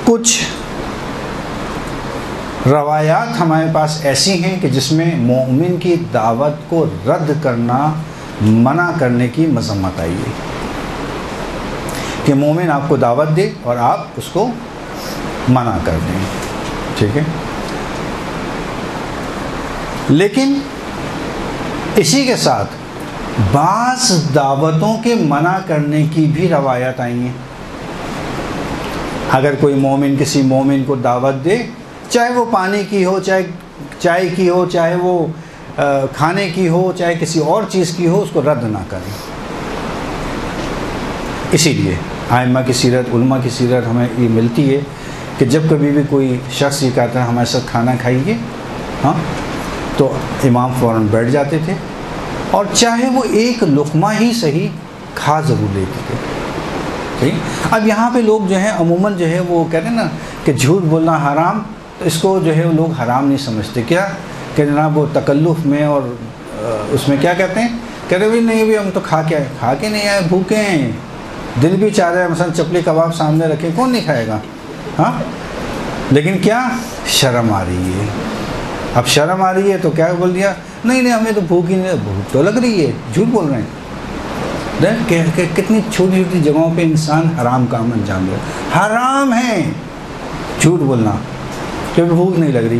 کچھ روایات ہمارے پاس ایسی ہیں کہ جس میں مومن کی دعوت کو رد کرنا، منع کرنے کی مذمت آئی ہے کہ مومن آپ کو دعوت دے اور آپ اس کو منع کر دیں، ٹھیک ہے۔ لیکن اسی کے ساتھ بعض دعوتوں کے منع کرنے کی بھی روایات آئی ہیں۔ اگر کوئی مومن کسی مومن کو دعوت دے، چاہے وہ پانی کی ہو، چاہے چائے کی ہو، چاہے وہ کھانے کی ہو، چاہے کسی اور چیز کی ہو، اس کو رد نہ کریں۔ اسی لیے ائمہ کی سیرت، علماء کی سیرت ہمیں یہ ملتی ہے کہ جب کبھی بھی کوئی شخص یہ کہتا ہے ہمارے ساتھ کھانا کھائیے، ہاں، تو امام فوراً بیٹھ جاتے تھے اور چاہے وہ ایک لقمہ ہی صحیح کھا ضرور لیتے تھے، ٹھیک۔ اب یہاں پہ لوگ جو ہیں عموماً جو ہے وہ کہتے ہیں نا کہ جھوٹ بولنا حرام، تو اس کو جو ہے لوگ حرام نہیں سمجھتے، کیا کہ جناب وہ تکلف میں اور اس میں کیا کہتے ہیں، کہتے ہیں نہیں بھی ہم تو کھا کے نہیں آئے، بھوکے ہیں، دل بھی چاہ رہا ہے مثلا چپلی کباب سامنے رکھے، کون نہیں کھائے گا، ہاں، لیکن کیا شرم آ رہی ہے۔ اب شرم آ رہی ہے تو کیا بول دیا، نہیں ہمیں تو بھوک ہی نہیں، بھوک تو لگ رہی ہے، جھوٹ بول رہے ہیں۔ کتنی چھوٹی چھوٹی جگہوں پہ انسان حرام کام انجام دے، حرام ہے جھوٹ بولنا کہ بھوک نہیں لگ رہی۔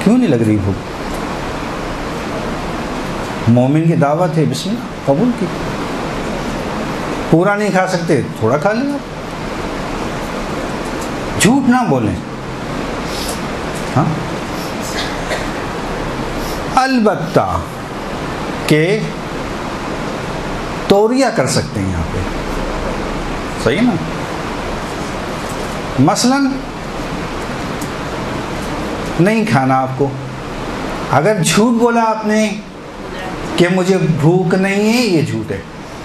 کیوں نہیں لگ رہی بھوک؟ مومن کی دعوت ہے، بسم اللہ قبول کی، پورا نہیں کھا سکتے تھوڑا کھا لیں، جھوٹ نہ بولیں، ہاں۔ البتہ کہ توریہ کر سکتے ہیں یہاں پہ، صحیح ہے نا۔ مثلاً نہیں کھانا آپ کو، اگر جھوٹ بولا آپ نے کہ مجھے بھوک نہیں ہے، یہ جھوٹ ہے،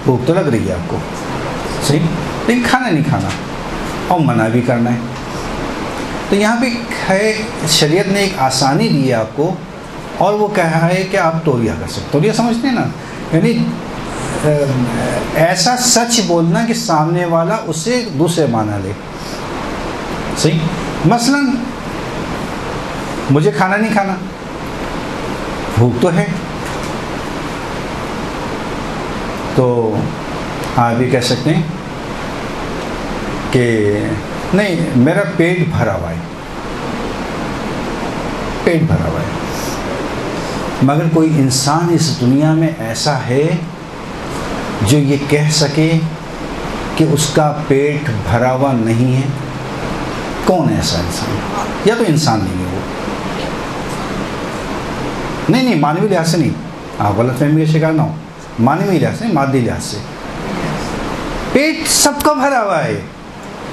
بھوک تو لگ رہی ہے آپ کو، صحیح، لیکن کھانا نہیں کھانا اور منع بھی کرنا ہے۔ تو یہاں پہ ہے شریعت نے ایک آسانی دی ہے آپ کو، اور وہ کہا ہے کہ آپ توریہ کر سکتے، توریہ سمجھتے ہیں نا، یعنی ایسا سچ بولنا کہ سامنے والا اس سے دوسرے معنی لے، صحیح۔ مثلاً مجھے کھانا نہیں کھانا، بھوک تو ہے، تو آپ بھی کہہ سکتے ہیں کہ نہیں میرا پیٹ بھرا ہوا ہے، پیٹ بھرا ہوا ہے، مگر کوئی انسان اس دنیا میں ایسا ہے جو یہ کہہ سکے کہ اس کا پیٹ بھرا ہوا نہیں ہے؟ کون ہے ایسا انسان؟ یا تو انسان نہیں ہے وہ، نہیں مانوی لحاظ سے نہیں، آپ غلط فہمی کا شکار نہ ہو، مانوی لحاظ سے، مادی لحاظ سے پیٹ سب کا بھرا ہوا ہے،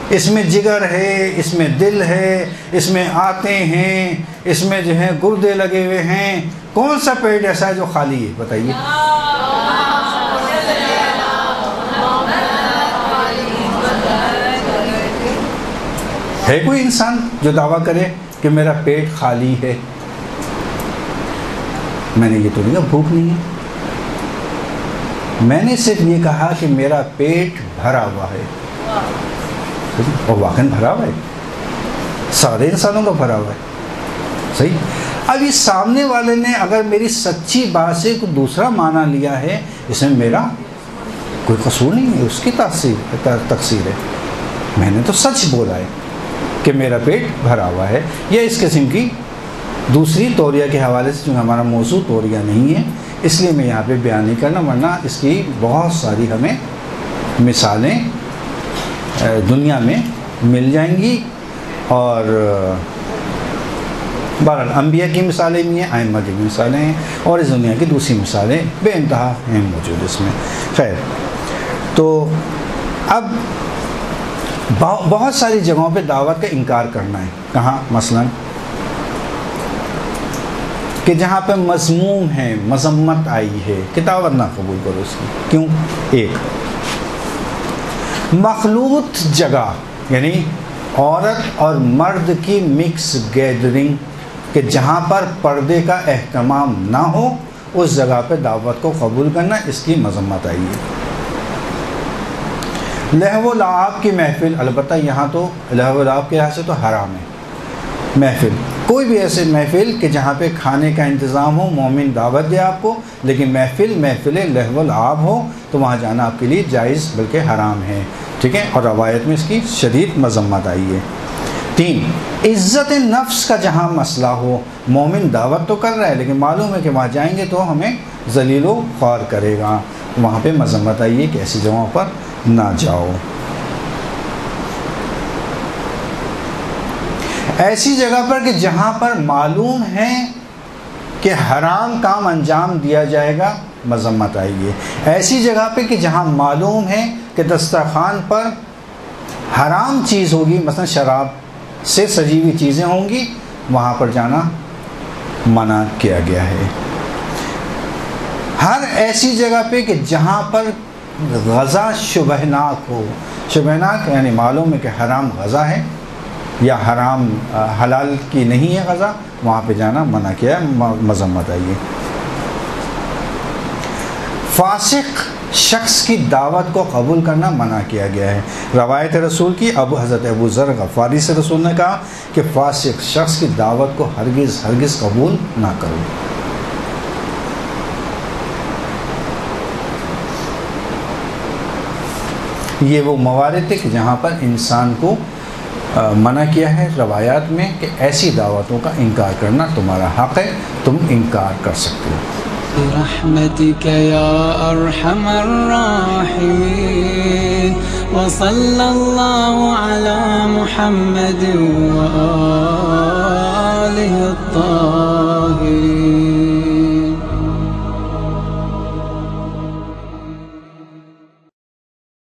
اس میں جگر ہے، اس میں دل ہے، اس میں آتے ہیں، اس میں جو ہے گردے لگے ہوئے ہیں، کون سا پیٹ ایسا ہے جو خالی ہے؟ بتائیے۔ ہے کوئی انسان جو دعویٰ کرے کہ میرا پیٹ خالی ہے؟ میں نے یہ تو نہیں کہا بھوک نہیں ہے، میں نے صرف یہ کہا کہ میرا پیٹ بھرا ہوا ہے، اور واقعاً بھرا ہوا ہے، سارے انسانوں کا بھرا ہوا ہے، صحیح۔ اب اس سامنے والے نے اگر میری سچی بات سے کوئی دوسرا معنی لیا ہے، اس میں میرا کوئی قصور نہیں ہے، اس کی تقصیر ہے، میں نے تو سچ بولا ہے کہ میرا پیٹ بھرا ہوا ہے۔ یا اس قسم کی دوسری توریہ کے حوالے سے، جو ہمارا موضوع توریہ نہیں ہے، اس لیے میں یہاں پہ بیان نہیں کرنا، ورنہ اس کی بہت ساری ہمیں مثالیں دنیا میں مل جائیں گی، اور بہرحال انبیاء کی مثالیں بھی ہیں، ائمہ کی بھی مثالیں ہیں، اور اس دنیا کی دوسری مثالیں بے انتہا ہیں موجود اس میں۔ خیر، تو اب بہت ساری جگہوں پہ دعوت کا انکار کرنا ہے، کہاں؟ مثلاً کہ جہاں پہ مذموم ہے، مذمت آئی ہے، کہ دعوت نہ قبول کرو اس کی۔ کیوں؟ ایک مخلوط جگہ، یعنی عورت اور مرد کی مکس گیدرنگ، کہ جہاں پر پردے کا اہتمام نہ ہو اس جگہ پہ دعوت کو قبول کرنا، اس کی مذمت آئی ہے۔ لہو و لعب کی محفل، البتہ یہاں تو لہو و لعب کے لحاظ سے تو حرام ہے محفل، کوئی بھی ایسے محفل کہ جہاں پہ کھانے کا انتظام ہو، مومن دعوت دے آپ کو، لیکن محفل لہو و لعب ہو تو وہاں جانا آپ کے لیے جائز بلکہ حرام ہے، ٹھیک ہے، اور روایت میں اس کی شدید مذمت آئی ہے۔ 3، عزت نفس کا جہاں مسئلہ ہو، مومن دعوت تو کر رہا ہے لیکن معلوم ہے کہ وہاں جائیں گے تو ہمیں ذلیل و خوار کرے گا، وہاں پہ مذمت آئی ہے کہ ایسی جگہوں پر نہ جاؤ۔ ایسی جگہ پر کہ جہاں پر معلوم ہے کہ حرام کام انجام دیا جائے گا، مذمت آئی ہے۔ ایسی جگہ پہ کہ جہاں معلوم ہے کہ دسترخوان پر حرام چیز ہوگی، مثلا شراب سے سجی ہوئی چیزیں ہوں گی، وہاں پر جانا منع کیا گیا ہے۔ ہر ایسی جگہ پہ کہ جہاں پر غذا شبہناک ہو، شبہناک یعنی معلوم ہے کہ حرام غذا ہے یا حرام حلال کی نہیں ہے غذا، وہاں پہ جانا منع کیا ہے، مذمت آئی ہے۔ فاسق شخص کی دعوت کو قبول کرنا منع کیا گیا ہے۔ روایت رسول کی حضرت ابو ذر غفاری سے رسول نے کہا کہ فاسق شخص کی دعوت کو ہرگز قبول نہ کرو۔ یہ وہ موارد تھے کہ جہاں پر انسان کو منع کیا ہے روایات میں کہ ایسی دعوتوں کا انکار کرنا تمہارا حق ہے، تم انکار کر سکتے ہو۔ برحمتك يا أرحم الراحمين وصلى الله على محمد وآله الطاهرين۔